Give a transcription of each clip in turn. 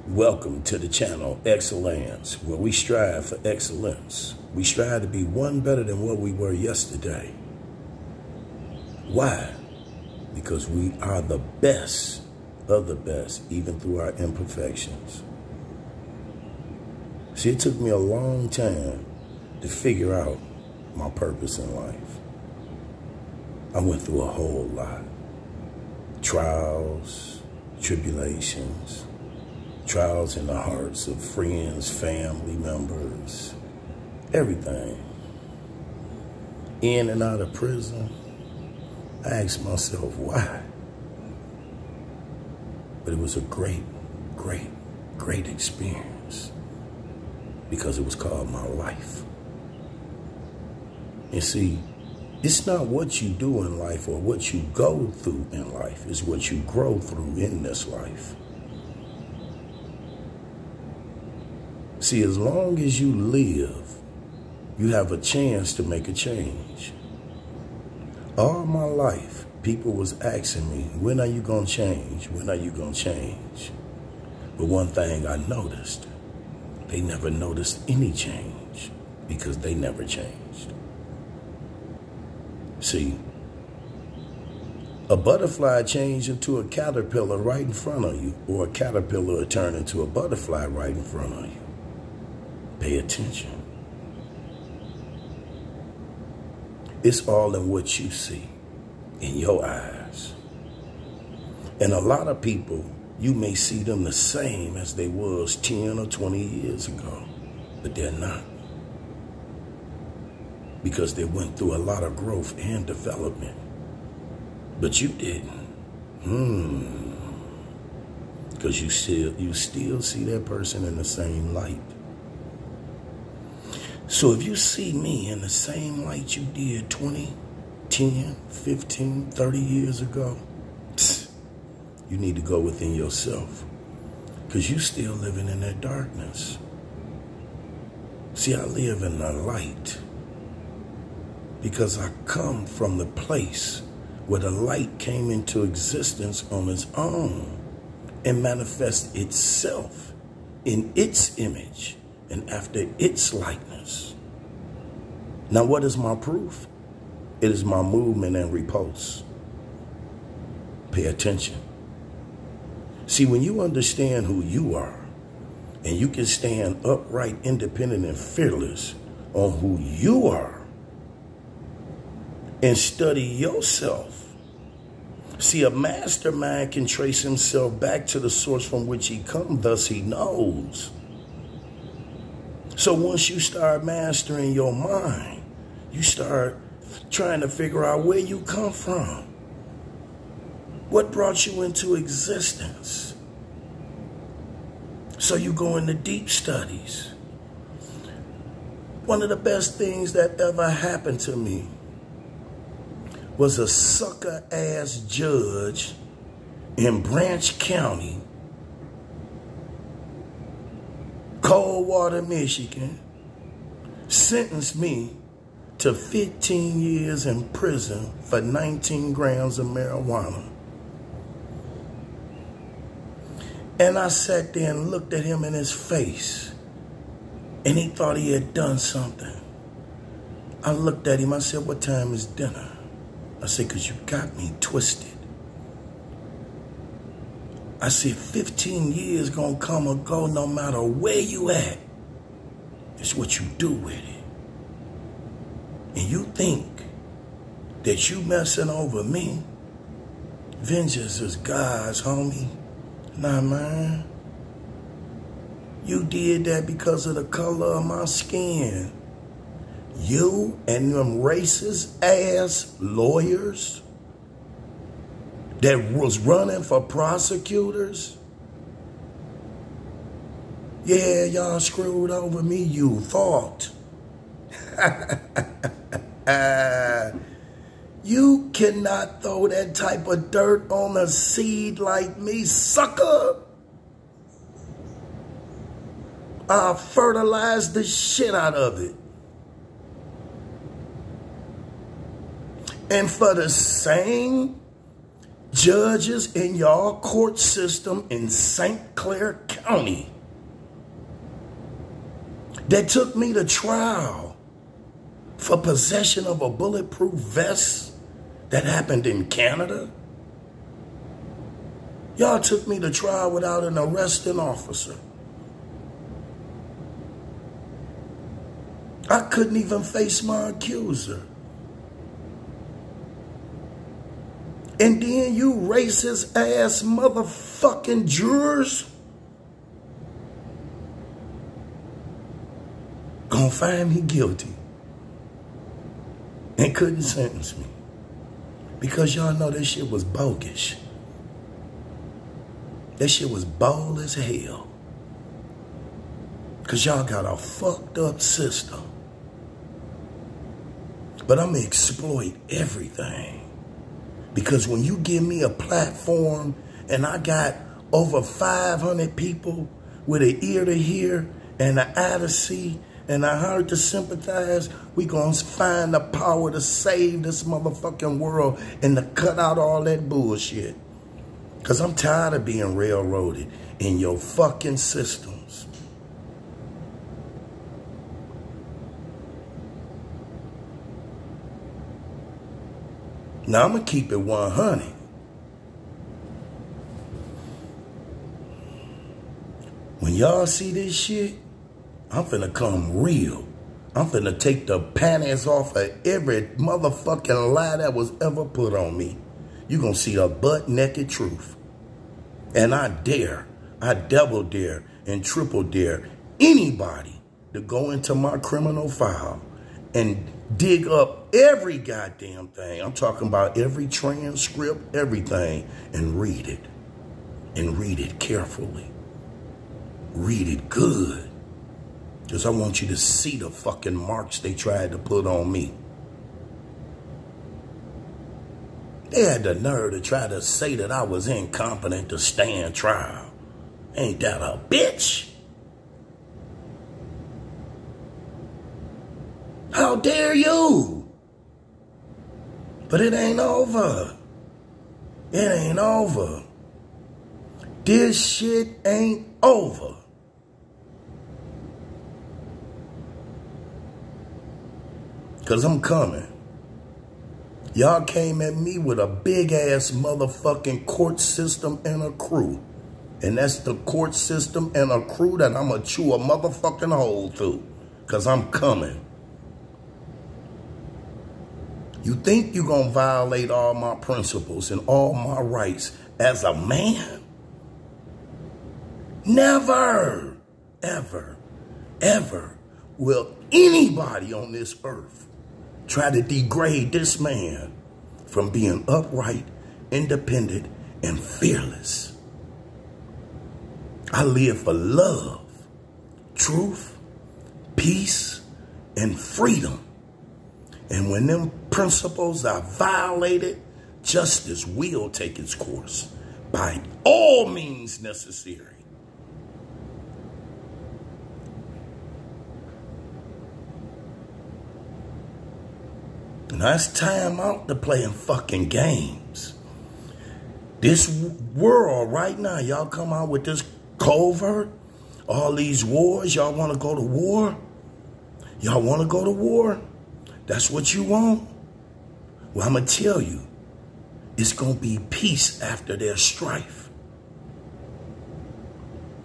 Welcome to the channel Excellence, where we strive for excellence. We strive to be one better than what we were yesterday. Why? Because we are the best of the best, even through our imperfections. See, it took me a long time to figure out my purpose in life. I went through a whole lot. Trials, tribulations, trials in the hearts of friends, family members, everything. In and out of prison, I asked myself, why? But it was a great experience because it was called my life. And see, it's not what you do in life or what you go through in life, it's what you grow through in this life. See, as long as you live, you have a chance to make a change. All my life, people was asking me, when are you going to change? When are you going to change? But one thing I noticed, they never noticed any change because they never changed. See, a butterfly changed into a caterpillar right in front of you, or a caterpillar will turn into a butterfly right in front of you. Pay attention. It's all in what you see, in your eyes. And a lot of people, you may see them the same as they was 10 or 20 years ago, but they're not. Because they went through a lot of growth and development. But you didn't. Because you still see that person in the same light. So if you see me in the same light you did 20, 10, 15, 30 years ago, you need to go within yourself, because you still living in that darkness. See, I live in the light because I come from the place where the light came into existence on its own and manifested itself in its image and after its likeness. Now, what is my proof? It is my movement and repose. Pay attention. See, when you understand who you are, and you can stand upright, independent, and fearless on who you are, and study yourself. See, a mastermind can trace himself back to the source from which he come, thus he knows. So once you start mastering your mind, you start trying to figure out where you come from. What brought you into existence? So you go into deep studies. One of the best things that ever happened to me was a sucker-ass judge in Branch County, Coldwater, Michigan, sentenced me to 15 years in prison for 19 grams of marijuana. And I sat there and looked at him in his face, and he thought he had done something. I looked at him, I said, "What time is dinner?" I said, "'Cause you got me twisted." I said, 15 years gonna come or go no matter where you at. It's what you do with it. And you think that you messing over me? Vengeance is God's, homie. Nah, man. You did that because of the color of my skin. You and them racist ass lawyers that was running for prosecutors. Yeah, y'all screwed over me, you thought. You cannot throw that type of dirt on a seed like me, sucker. I'll fertilize the shit out of it. And for the same Judges in y'all court system in St. Clair County that took me to trial for possession of a bulletproof vest that happened in Canada. Y'all took me to trial without an arresting officer. I couldn't even face my accuser. And then you racist ass motherfucking jurors gonna find me guilty and couldn't sentence me because y'all know this shit was bogus. That shit was bold as hell because y'all got a fucked up system. But I'm gonna exploit everything. Because when you give me a platform and I got over 500 people with an ear to hear and an eye to see and a heart to sympathize, we gonna find the power to save this motherfucking world and to cut out all that bullshit. Because I'm tired of being railroaded in your fucking systems. Now, I'm going to keep it 100. When y'all see this shit, I'm finna come real. I'm finna take the panties off of every motherfucking lie that was ever put on me. You gonna see a butt-naked truth. And I double dare, and triple dare anybody to go into my criminal file and dig up every goddamn thing. I'm talking about every transcript, everything, and read it. And read it carefully. Read it good. Because I want you to see the fucking marks they tried to put on me. They had the nerve to try to say that I was incompetent to stand trial. Ain't that a bitch? How dare you? But it ain't over. It ain't over. This shit ain't over. Because I'm coming. Y'all came at me with a big-ass motherfucking court system and a crew. And that's the court system and a crew that I'm going to chew a motherfucking hole through. Because I'm coming. You think you're going to violate all my principles and all my rights as a man? Never, ever, ever will anybody on this earth try to degrade this man from being upright, independent, and fearless. I live for love, truth, peace, and freedom. And when them principles are violated, justice will take its course by all means necessary. Now it's time out to playing fucking games. This world right now, y'all come out with this covert, all these wars, y'all want to go to war? Y'all want to go to war? That's what you want? Well, I'm going to tell you, it's going to be peace after their strife.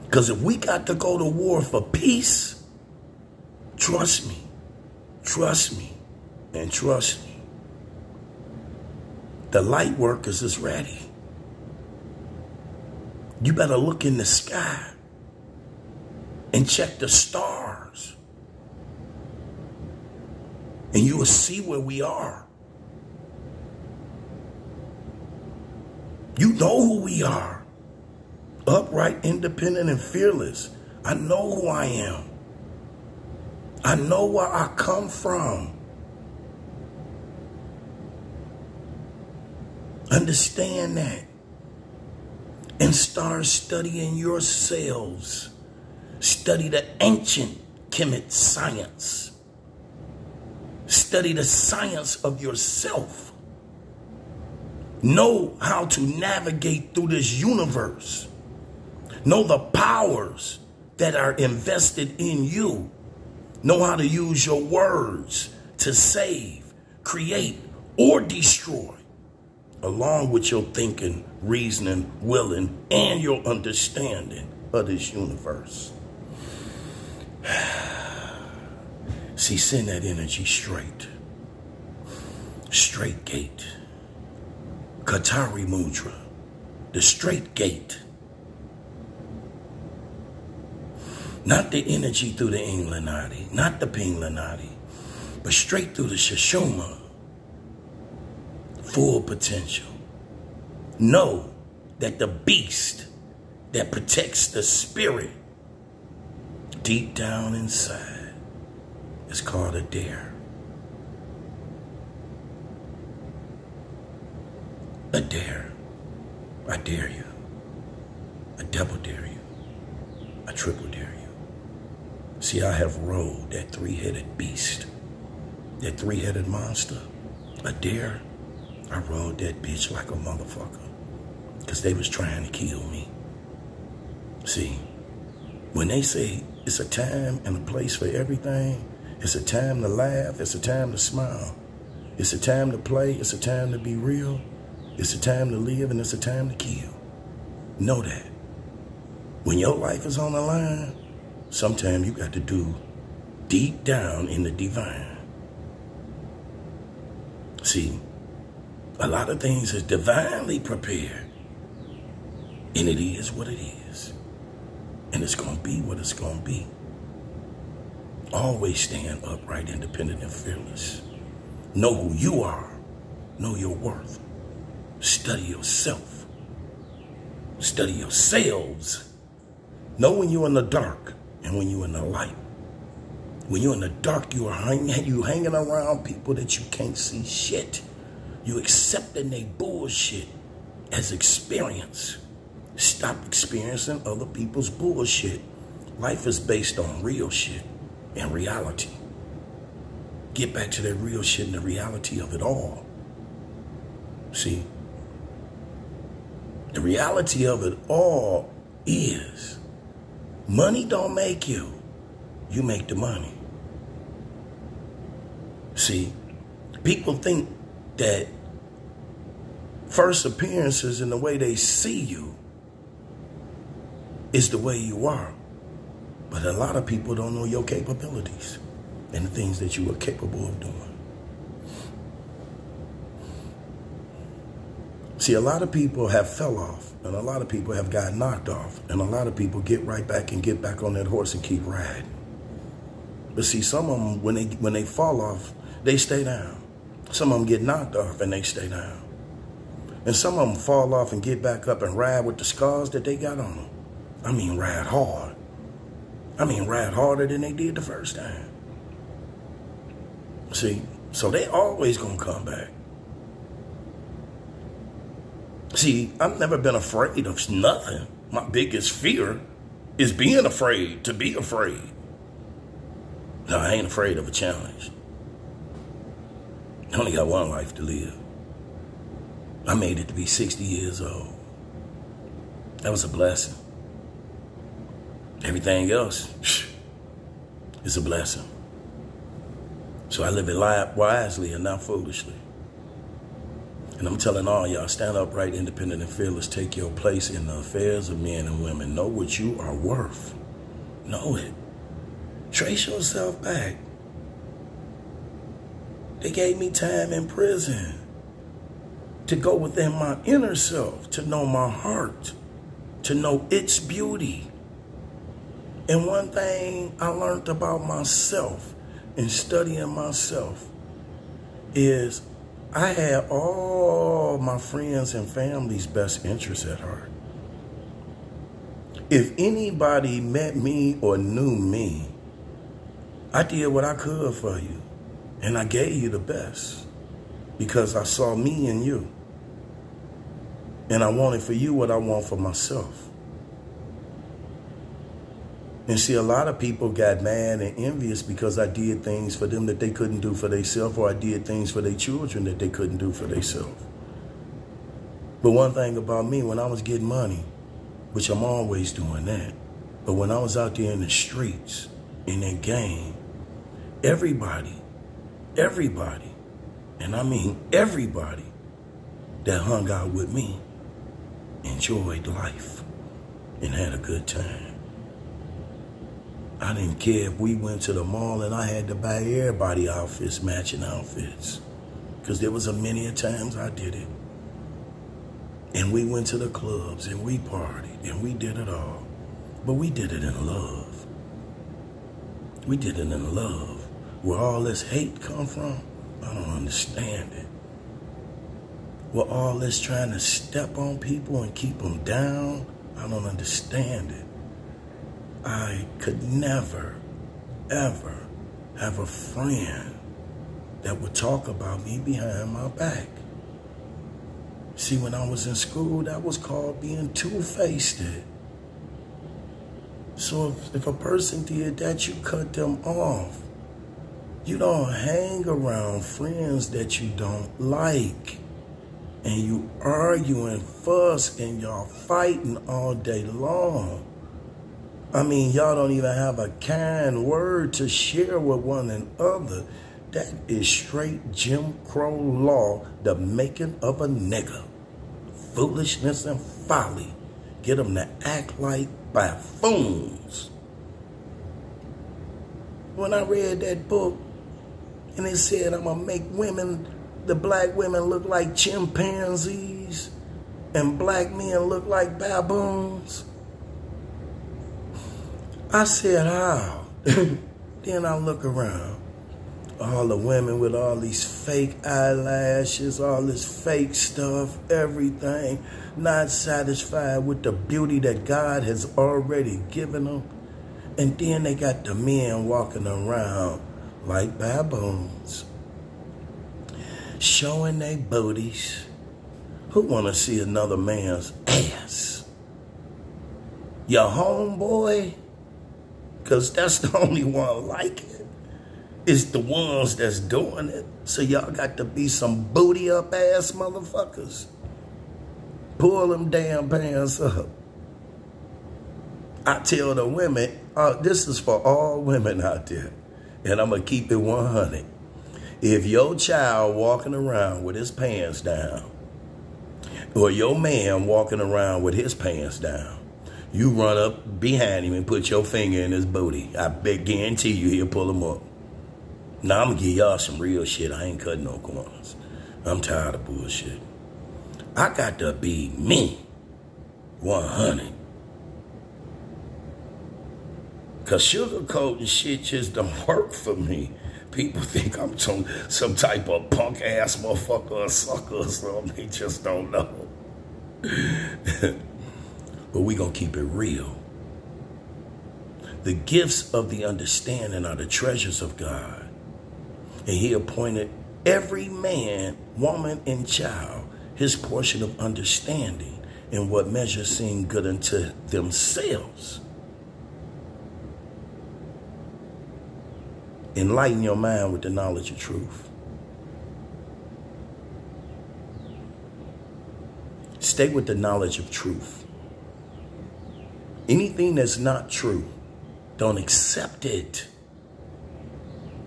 Because if we got to go to war for peace, trust me, and trust me, the light workers is ready. You better look in the sky and check the stars. And you will see where we are. You know who we are. Upright, independent, and fearless. I know who I am. I know where I come from. Understand that. And start studying yourselves. Study the ancient Kemet science. Study the science of yourself. Know how to navigate through this universe. Know the powers that are invested in you. Know how to use your words to save, create, or destroy, along with your thinking, reasoning, willing, and your understanding of this universe. See, send that energy straight. Straight gate. Katari Mudra. The straight gate. Not the energy through the Inglanati, not the Pinglanati, but straight through the Shashoma. Full potential. Know that the beast that protects the spirit deep down inside is called a dare. A dare. I dare you. I double dare you. I triple dare you. See, I have rode that three-headed beast, that three-headed monster, a dare. I rode that bitch like a motherfucker because they was trying to kill me. See, when they say it's a time and a place for everything, it's a time to laugh, it's a time to smile, it's a time to play, it's a time to be real, it's a time to live, and it's a time to kill. Know that. When your life is on the line, sometimes you got to do deep down in the divine. See, a lot of things is divinely prepared, and it is what it is, and it's going to be what it's going to be. Always stand upright, independent, and fearless. Know who you are. Know your worth. Study yourself. Study yourselves. Know when you're in the dark and when you're in the light. When you're in the dark, you hanging around people that you can't see shit. You accepting their bullshit as experience. Stop experiencing other people's bullshit. Life is based on real shit and reality. Get back to that real shit and the reality of it all. See, the reality of it all is money don't make you. You make the money. See, people think that first appearances and the way they see you is the way you are. But a lot of people don't know your capabilities and the things that you are capable of doing. See, a lot of people have fell off, and a lot of people have got knocked off, and a lot of people get right back and get back on that horse and keep riding. But see, some of them, when they fall off, they stay down. Some of them get knocked off and they stay down. And some of them fall off and get back up and ride with the scars that they got on them. I mean, ride hard. I mean, ride harder than they did the first time. See, so they always gonna come back. See, I've never been afraid of nothing. My biggest fear is being afraid to be afraid. No, I ain't afraid of a challenge. I only got one life to live. I made it to be 60 years old. That was a blessing. Everything else is a blessing. So I live it wisely and not foolishly. And I'm telling all y'all, stand upright, independent, and fearless. Take your place in the affairs of men and women. Know what you are worth. Know it. Trace yourself back. They gave me time in prison to go within my inner self, to know my heart, to know its beauty. And one thing I learned about myself in studying myself is I had all my friends and family's best interests at heart. If anybody met me or knew me, I did what I could for you. And I gave you the best because I saw me in you. And I wanted for you what I want for myself. And see, a lot of people got mad and envious because I did things for them that they couldn't do for themselves, or I did things for their children that they couldn't do for themselves. But one thing about me, when I was getting money, which I'm always doing that, but when I was out there in the streets, in that game, everybody, and I mean everybody that hung out with me enjoyed life and had a good time. I didn't care if we went to the mall and I had to buy everybody outfits, matching outfits, because there was many a times I did it. And we went to the clubs and we partied and we did it all. But we did it in love. We did it in love. Where all this hate come from, I don't understand it. Where all this trying to step on people and keep them down, I don't understand it. I could never, ever have a friend that would talk about me behind my back. See, when I was in school, that was called being two-faced. So if a person did that, you cut them off. You don't hang around friends that you don't like. And you argue and fuss and y'all fighting all day long. I mean, y'all don't even have a kind word to share with one another. That is straight Jim Crow law, the making of a nigga. Foolishness and folly get them to act like buffoons. When I read that book and it said I'm gonna make women, the black women look like chimpanzees and black men look like baboons, I said, how? Then I look around. All the women with all these fake eyelashes, all this fake stuff, everything, not satisfied with the beauty that God has already given them. And then they got the men walking around like baboons, showing their booties. Who want to see another man's ass? Your homeboy? Because that's the only one like it. It's the ones that's doing it. So y'all got to be some booty up ass motherfuckers. Pull them damn pants up. I tell the women, this is for all women out there, and I'm going to keep it 100. If your child walking around with his pants down, or your man walking around with his pants down, you run up behind him and put your finger in his booty. I guarantee you he'll pull him up. Now, I'm going to give y'all some real shit. I ain't cutting no corners. I'm tired of bullshit. I got to be me, 100. Because sugarcoating shit just don't work for me. People think I'm some type of punk-ass motherfucker or sucker or something. They just don't know. But we going to keep it real. The gifts of the understanding are the treasures of God. And he appointed every man, woman, and child his portion of understanding in what measure seem good unto themselves. Enlighten your mind with the knowledge of truth. Stay with the knowledge of truth. Anything that's not true, don't accept it.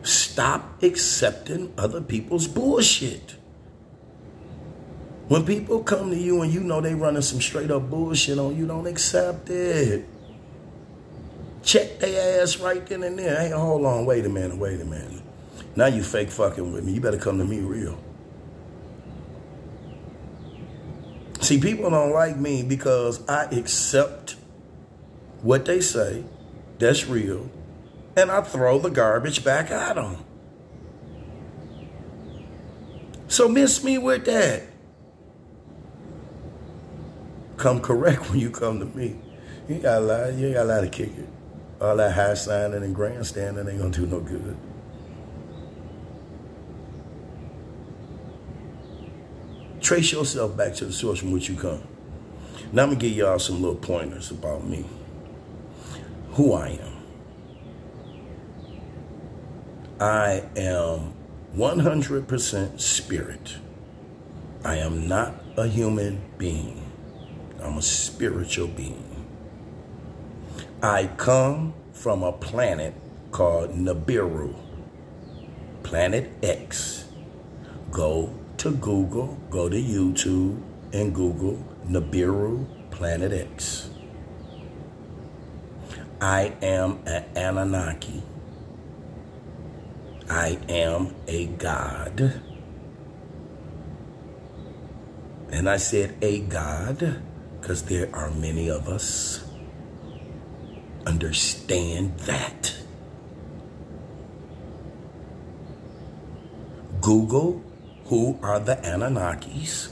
Stop accepting other people's bullshit. When people come to you and you know they running some straight up bullshit on you, don't accept it. Check their ass right then and there. Hey, hold on, wait a minute. Now you fake fucking with me. You better come to me real. See, people don't like me because I accept what they say, that's real, and I throw the garbage back at them. So miss me with that. Come correct when you come to me. You ain't got a lot to kick it. All that high signing and grandstanding ain't gonna do no good. Trace yourself back to the source from which you come. Now I'm gonna give y'all some little pointers about me. Who I am. I am 100% spirit. I am not a human being. I'm a spiritual being. I come from a planet called Nibiru, Planet X. Go to Google, go to YouTube and Google Nibiru, Planet X. I am an Anunnaki. I am a God. And I said a God because there are many of us. Understand that. Google who are the Anunnakis.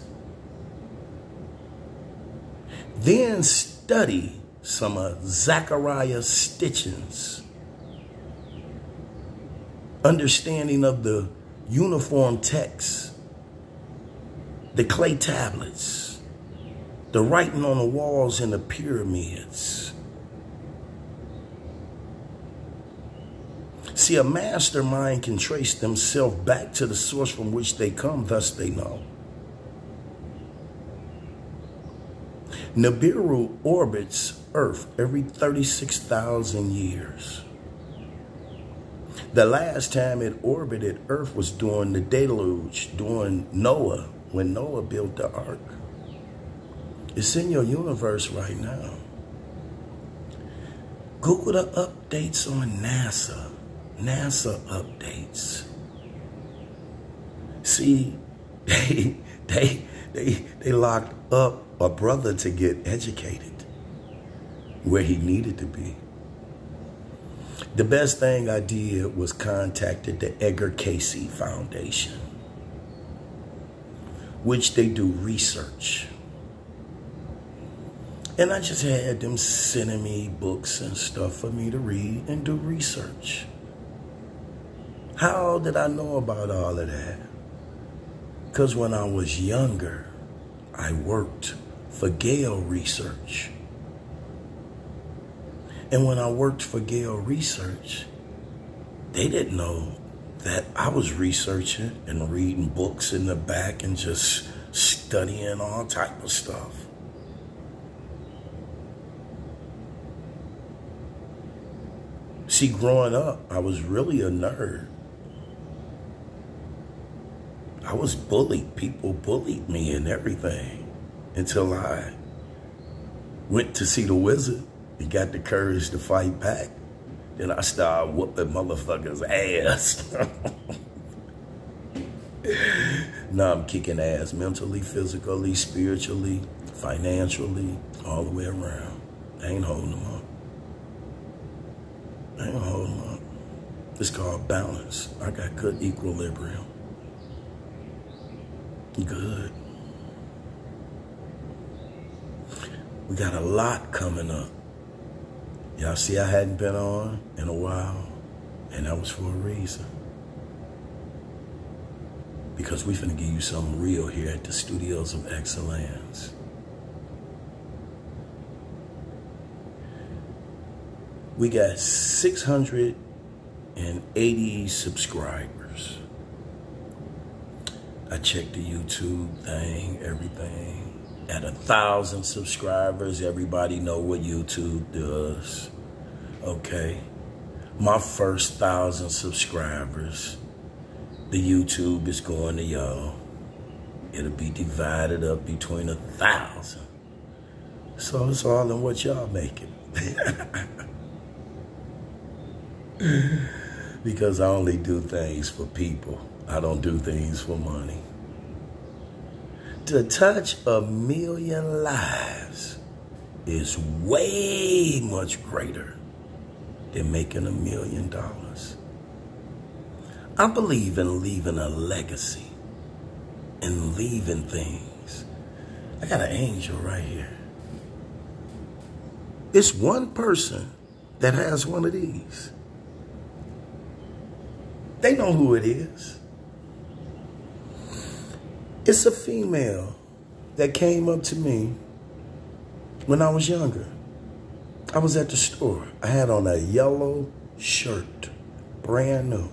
Then study some of Zechariah Stitchin's understanding of the uniform text, the clay tablets, the writing on the walls in the pyramids. See, a mastermind can trace themselves back to the source from which they come, thus they know. Nibiru orbits Earth every 36,000 years. The last time it orbited Earth was during the deluge, during Noah, when Noah built the ark. It's in your universe right now. Google the updates on NASA. NASA updates. See, they locked up a brother to get educated where he needed to be. The best thing I did was contacted the Edgar Cayce Foundation, which they do research. And I just had them sending me books and stuff for me to read and do research. How did I know about all of that? Because when I was younger, I worked for Gale Research. And when I worked for Gale Research, they didn't know that I was researching and reading books in the back and just studying all type of stuff. See, growing up, I was really a nerd. I was bullied. People bullied me and everything until I went to see the wizard and got the courage to fight back. Then I started whooping motherfuckers' ass. Now I'm kicking ass mentally, physically, spiritually, financially, all the way around. I ain't holding them up. I ain't holding them up. It's called balance. I got good equilibrium. Good. We got a lot coming up. Y'all see I hadn't been on in a while, and that was for a reason. Because we finna give you something real here at the studios of Excellence. We got 680 subscribers. I checked the YouTube thing, everything. At 1,000 subscribers, everybody know what YouTube does. Okay. My first 1,000 subscribers, the YouTube is going to y'all. It'll be divided up between 1,000. So it's all in what y'all make it. Because I only do things for people. I don't do things for money. To touch 1 million lives is way much greater than making $1 million. I believe in leaving a legacy and leaving things. I got an angel right here. It's one person that has one of these. They know who it is. It's a female that came up to me when I was younger. I was at the store. I had on a yellow shirt, brand new.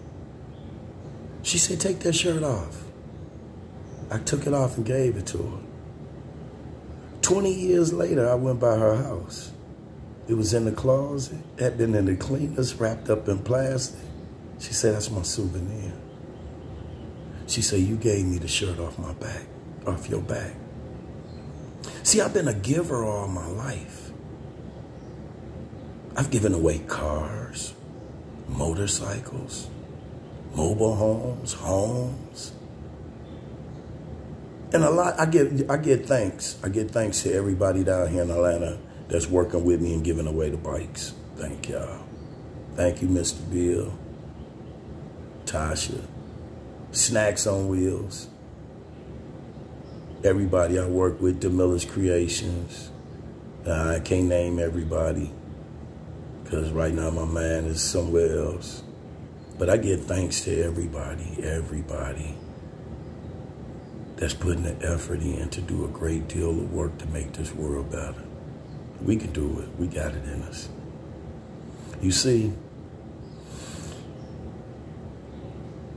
She said, take that shirt off. I took it off and gave it to her. 20 years later, I went by her house. It was in the closet, had been in the cleaners, wrapped up in plastic. She said, that's my souvenir. She said, you gave me the shirt off my back, off your back. See, I've been a giver all my life. I've given away cars, motorcycles, mobile homes. And a lot, I get thanks. I get thanks to everybody down here in Atlanta that's working with me and giving away the bikes. Thank y'all. Thank you, Mr. Bill, Tasha, Snacks on Wheels, everybody I work with, DeMiller's Creations. I can't name everybody because right now my mind is somewhere else. But I give thanks to everybody that's putting the effort in to do a great deal of work to make this world better. We can do it. We got it in us. You see,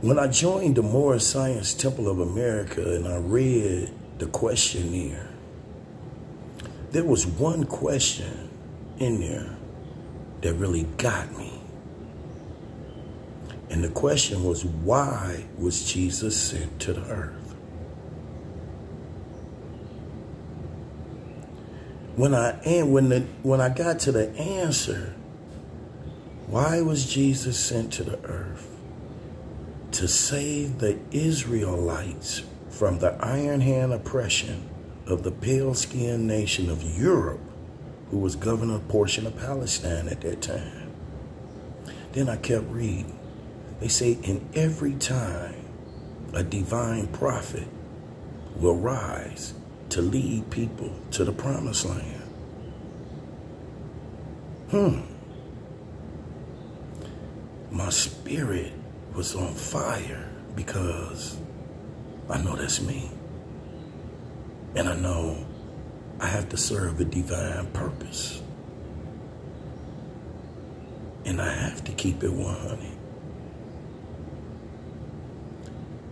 when I joined the Morris Science Temple of America and I read the questionnaire, there was one question in there that really got me. And the question was, why was Jesus sent to the earth? When I got to the answer, why was Jesus sent to the earth? To save the Israelites from the iron hand oppression of the pale-skinned nation of Europe, who was governing a portion of Palestine at that time. Then I kept reading. They say, in every time a divine prophet will rise to lead people to the promised land. My spirit was on fire because I know that's me. And I know I have to serve a divine purpose. And I have to keep it 100.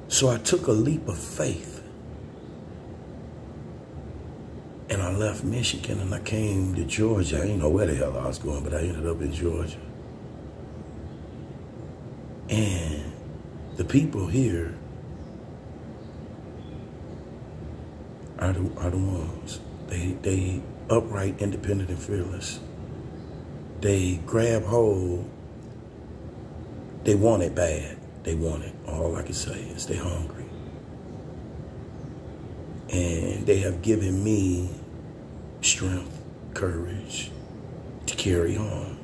So I took a leap of faith. And I left Michigan and I came to Georgia. I didn't know where the hell I was going, but I ended up in Georgia. And the people here are the ones. They upright, independent, and fearless. They grab hold. They want it bad. They want it. All I can say is they're hungry. And they have given me strength, courage to carry on.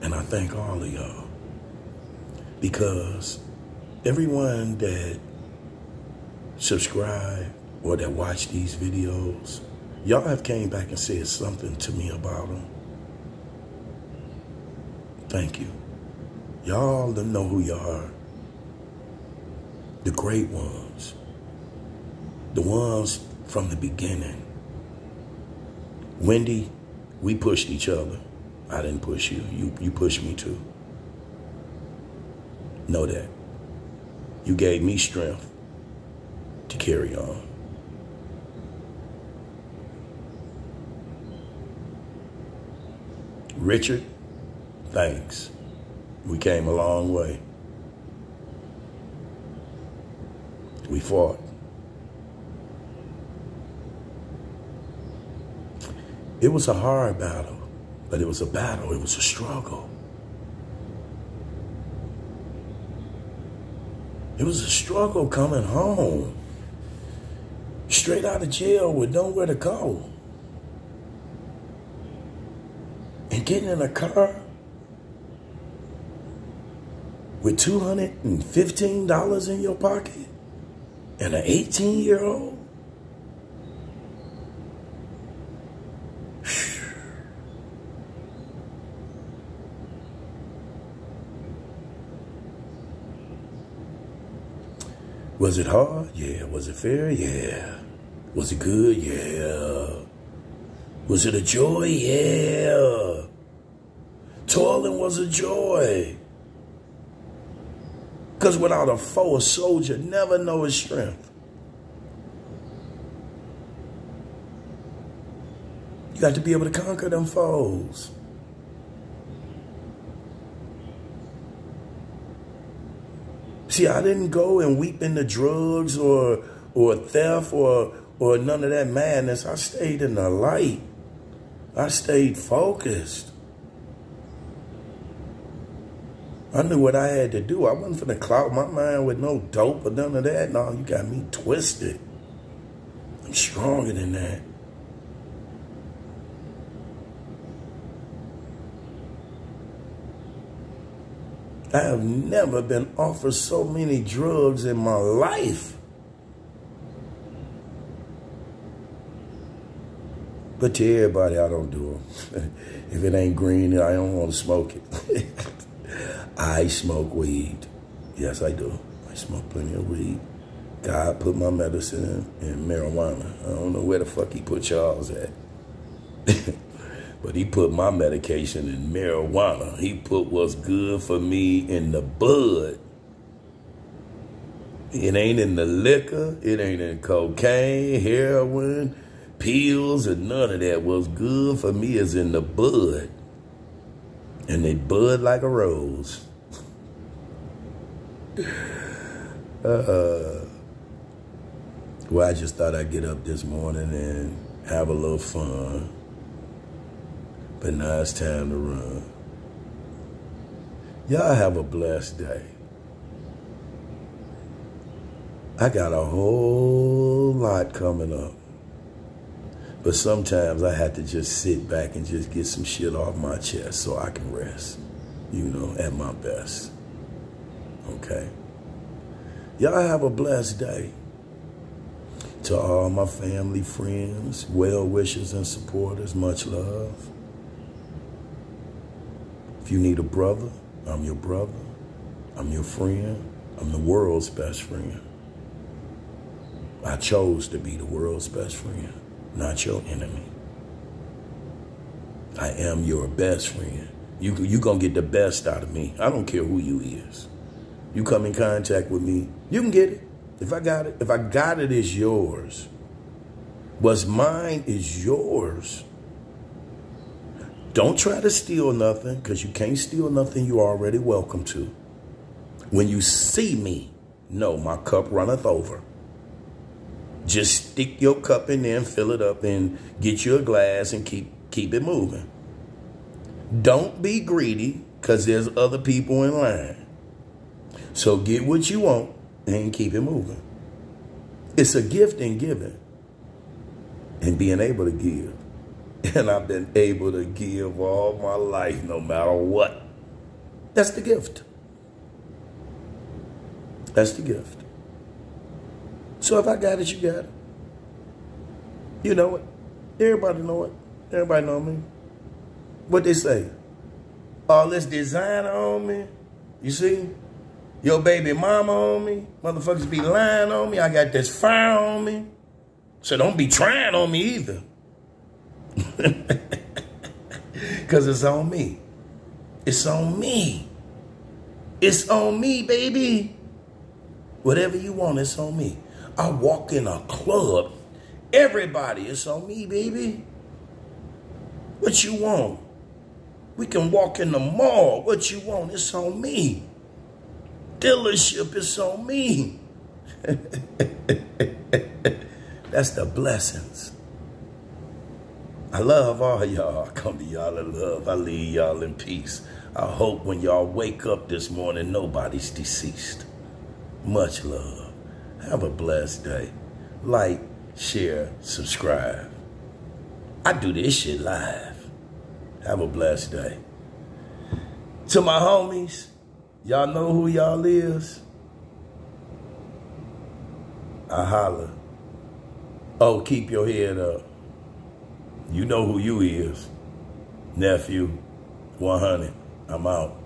And I thank all of y'all. Because everyone that subscribe or that watch these videos, y'all have came back and said something to me about them. Thank you. Y'all don't know who you are. The great ones. The ones from the beginning. Wendy, we pushed each other. I didn't push you. You pushed me too. Know that. You gave me strength to carry on. Richard, thanks. We came a long way. We fought. It was a hard battle, but it was a battle. It was a struggle. It was a struggle coming home, straight out of jail with nowhere to go. And getting in a car with $215 in your pocket and an 18-year-old. Was it hard? Yeah. Was it fair? Yeah. Was it good? Yeah. Was it a joy? Yeah. Toiling was a joy. Because without a foe, a soldier never know his strength. You got to be able to conquer them foes. See, I didn't go and weep into drugs or theft or none of that madness. I stayed in the light. I stayed focused. I knew what I had to do. I wasn't finna cloud my mind with no dope or none of that. No, you got me twisted. I'm stronger than that. I have never been offered so many drugs in my life. But to everybody, I don't do them. If it ain't green, I don't want to smoke it. I smoke weed. Yes, I do. I smoke plenty of weed. God put my medicine in marijuana. I don't know where the fuck he put y'all's at. But he put my medication in marijuana. He put what's good for me in the bud. It ain't in the liquor. It ain't in cocaine, heroin, pills, and none of that. What's good for me is in the bud. And they bud like a rose. Well, I just thought I'd get up this morning and have a little fun. But now it's time to run. Y'all have a blessed day. I got a whole lot coming up. But sometimes I have to just sit back and just get some shit off my chest so I can rest, you know, at my best. Okay? Y'all have a blessed day. To all my family, friends, well-wishers, and supporters, much love. If you need a brother, I'm your brother. I'm your friend. I'm the world's best friend. I chose to be the world's best friend, not your enemy. I am your best friend. You gonna get the best out of me. I don't care who you is. You come in contact with me, you can get it. If I got it, it's yours. What's mine is yours. Don't try to steal nothing, because you can't steal nothing you're already welcome to. When you see me, know my cup runneth over. Just stick your cup in there and fill it up and get you a glass and keep it moving. Don't be greedy, because there's other people in line. So get what you want and keep it moving. It's a gift in giving and being able to give. And I've been able to give all my life, no matter what. That's the gift. That's the gift. So if I got it, you got it. You know it. Everybody know it. Everybody know me. What they say? All this designer on me. You see? Your baby mama on me. Motherfuckers be lying on me. I got this fire on me. So don't be trying on me either. Because it's on me. It's on me. It's on me, baby. Whatever you want, it's on me. I walk in a club. Everybody, it's on me, baby. What you want? We can walk in the mall. What you want? It's on me. Dealership, it's on me. That's the blessings. I love all y'all. I come to y'all in love. I leave y'all in peace. I hope when y'all wake up this morning, nobody's deceased. Much love. Have a blessed day. Like, share, subscribe. I do this shit live. Have a blessed day. To my homies, y'all know who y'all is? I holla. Oh, keep your head up. You know who you is. Nephew, 100. I'm out.